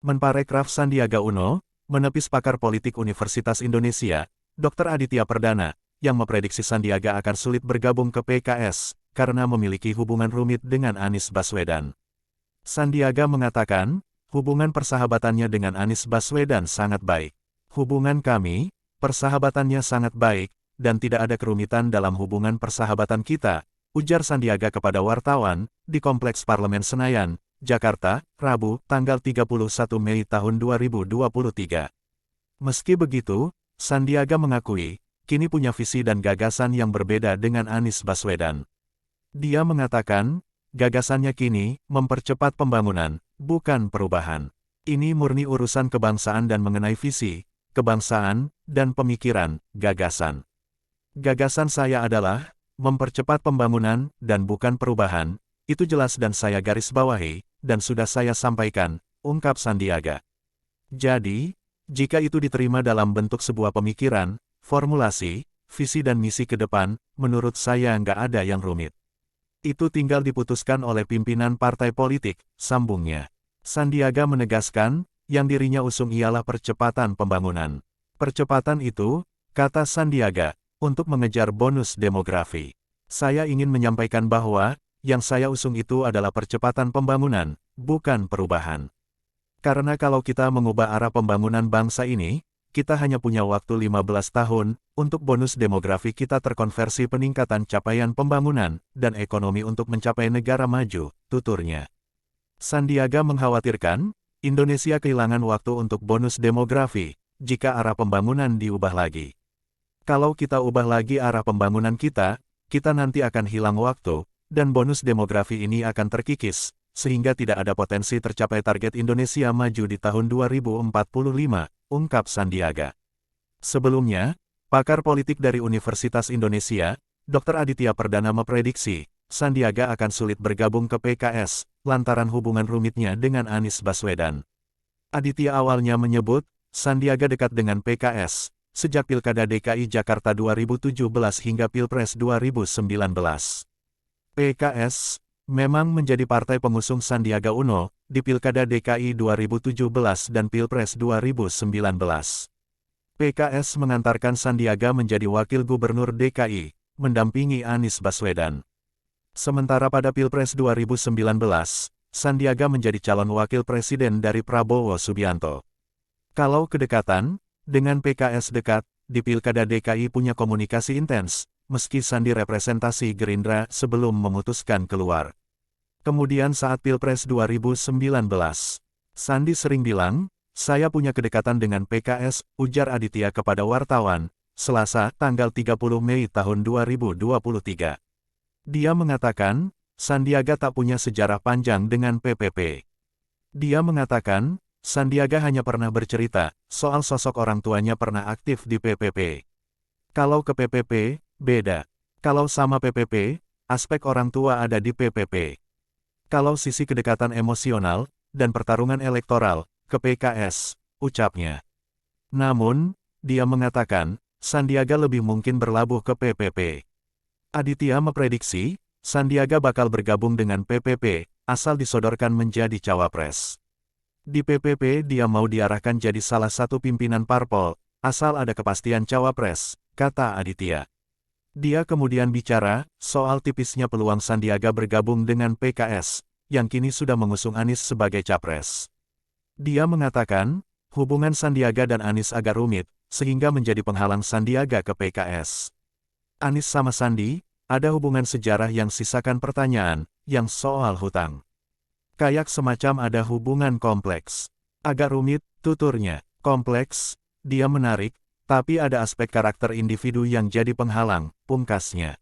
Menparekraf Sandiaga Uno, menepis pakar politik Universitas Indonesia, Dr. Aditya Perdana, yang memprediksi Sandiaga akan sulit bergabung ke PKS, karena memiliki hubungan rumit dengan Anies Baswedan. Sandiaga mengatakan, hubungan persahabatannya dengan Anies Baswedan sangat baik. Hubungan kami, persahabatannya sangat baik, dan tidak ada kerumitan dalam hubungan persahabatan kita, ujar Sandiaga kepada wartawan, di Kompleks Parlemen Senayan, Jakarta, Rabu, tanggal 31 Mei tahun 2023. Meski begitu, Sandiaga mengakui, kini punya visi dan gagasan yang berbeda dengan Anies Baswedan. Dia mengatakan, gagasannya kini, mempercepat pembangunan, bukan perubahan. Ini murni urusan kebangsaan dan mengenai visi, kebangsaan, dan pemikiran, gagasan. Gagasan saya adalah, mempercepat pembangunan, dan bukan perubahan, itu jelas dan saya garis bawahi, dan sudah saya sampaikan, ungkap Sandiaga. Jadi, jika itu diterima dalam bentuk sebuah pemikiran, formulasi, visi dan misi ke depan, menurut saya nggak ada yang rumit. Itu tinggal diputuskan oleh pimpinan partai politik, sambungnya. Sandiaga menegaskan, yang dirinya usung ialah percepatan pembangunan. Percepatan itu, kata Sandiaga, untuk mengejar bonus demografi. Saya ingin menyampaikan bahwa, yang saya usung itu adalah percepatan pembangunan, bukan perubahan. Karena kalau kita mengubah arah pembangunan bangsa ini, kita hanya punya waktu 15 tahun, untuk bonus demografi kita terkonversi peningkatan capaian pembangunan, dan ekonomi untuk mencapai negara maju, tuturnya. Sandiaga mengkhawatirkan, Indonesia kehilangan waktu untuk bonus demografi, jika arah pembangunan diubah lagi. Kalau kita ubah lagi arah pembangunan kita nanti akan hilang waktu, dan bonus demografi ini akan terkikis, sehingga tidak ada potensi tercapai target Indonesia maju di tahun 2045, ungkap Sandiaga. Sebelumnya, pakar politik dari Universitas Indonesia, Dr. Aditya Perdana memprediksi, Sandiaga akan sulit bergabung ke PKS, lantaran hubungan rumitnya dengan Anies Baswedan. Aditya awalnya menyebut, Sandiaga dekat dengan PKS, sejak Pilkada DKI Jakarta 2017 hingga Pilpres 2019. PKS memang menjadi partai pengusung Sandiaga Uno di Pilkada DKI 2017 dan Pilpres 2019. PKS mengantarkan Sandiaga menjadi wakil gubernur DKI, mendampingi Anies Baswedan. Sementara pada Pilpres 2019, Sandiaga menjadi calon wakil presiden dari Prabowo Subianto. Kalau kedekatan, dengan PKS dekat, di Pilkada DKI punya komunikasi intens, meski Sandi representasi Gerindra sebelum memutuskan keluar. Kemudian saat Pilpres 2019, Sandi sering bilang, saya punya kedekatan dengan PKS, ujar Aditya kepada wartawan, Selasa, tanggal 30 Mei tahun 2023. Dia mengatakan, Sandiaga tak punya sejarah panjang dengan PPP. Dia mengatakan, Sandiaga hanya pernah bercerita, soal sosok orang tuanya pernah aktif di PPP. Kalau ke PPP, beda. Kalau sama PPP, aspek orang tua ada di PPP. Kalau sisi kedekatan emosional, dan pertarungan elektoral, ke PKS, ucapnya. Namun, dia mengatakan, Sandiaga lebih mungkin berlabuh ke PPP. Aditya memprediksi, Sandiaga bakal bergabung dengan PPP, asal disodorkan menjadi cawapres. Di PPP dia mau diarahkan jadi salah satu pimpinan parpol, asal ada kepastian cawapres, kata Aditya. Dia kemudian bicara, soal tipisnya peluang Sandiaga bergabung dengan PKS, yang kini sudah mengusung Anies sebagai capres. Dia mengatakan, hubungan Sandiaga dan Anies agak rumit, sehingga menjadi penghalang Sandiaga ke PKS. Anies sama Sandi, ada hubungan sejarah yang sisakan pertanyaan, yang soal hutang. Kayak semacam ada hubungan kompleks. Agak rumit, tuturnya. Kompleks, dia menarik, tapi ada aspek karakter individu yang jadi penghalang, pungkasnya.